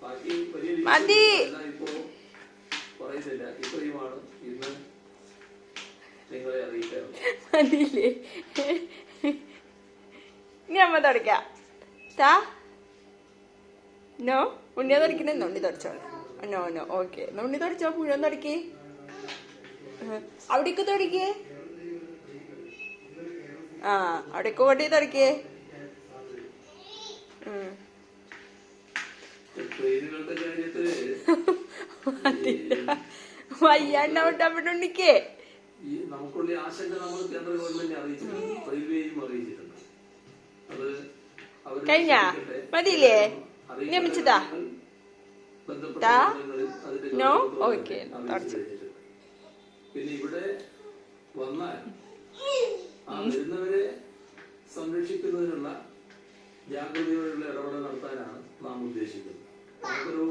മതി. മതിയില്ലേ? ഇനി അമ്മ തുടക്കാം. താ നോ ഉണ്ണിയാ തുടക്കണേ. ഉണ്ണി തുടച്ചോ. No no okay. ഉണ്ണി തുടച്ചോ. മുഴുവൻ തുടക്കി. അവിടേക്ക് തുടക്കിയേ. ആ അവിടേക്ക് കൊണ്ടേ തുടക്കിയേ. വയ്യാണ്ടാവട്ടെ ഉണ്ണിക്കേ. നമുക്കുള്ള ആശങ്ക നമ്മൾ കേന്ദ്ര ഗവൺമെന്റിനെ അറിയിച്ചിട്ടുണ്ട്, റെയിൽവേയും അറിയിച്ചിട്ടുണ്ട്. അത് കഴിഞ്ഞാ മതിയില്ലേ? നിയമിച്ചതാ നോ ഓക്കെ. പിന്നെ ഇവിടെ വന്നാൽ ആ വരുന്നവരെ സംരക്ഷിക്കുന്നതിനുള്ള ജാഗ്രതയോടെയുള്ള ഇടപെടൽ നടത്താനാണ് നാം ഉദ്ദേശിക്കുന്നത്. നമുക്കൊരു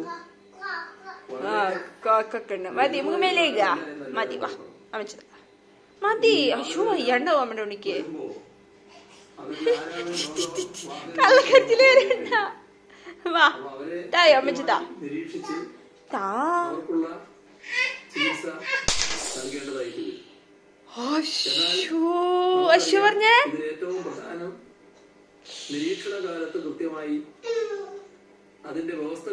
മതി. നമുക്ക് മേലേക മതി. വാ അമിച്ചത് മതി. അശോ അയ്യാണ്ടാവും അമ്മയുടെ ഉണ്ണിക്ക്. കള്ളക്കരച്ചില് വരണ്ട. വാ തായോ അമ്മച്ചതാ താ. അശോ പറഞ്ഞേ. ഏറ്റവും പ്രധാനം നിരീക്ഷണ കാലത്ത് കൃത്യമായി അതിന്റെ വ്യവസ്ഥ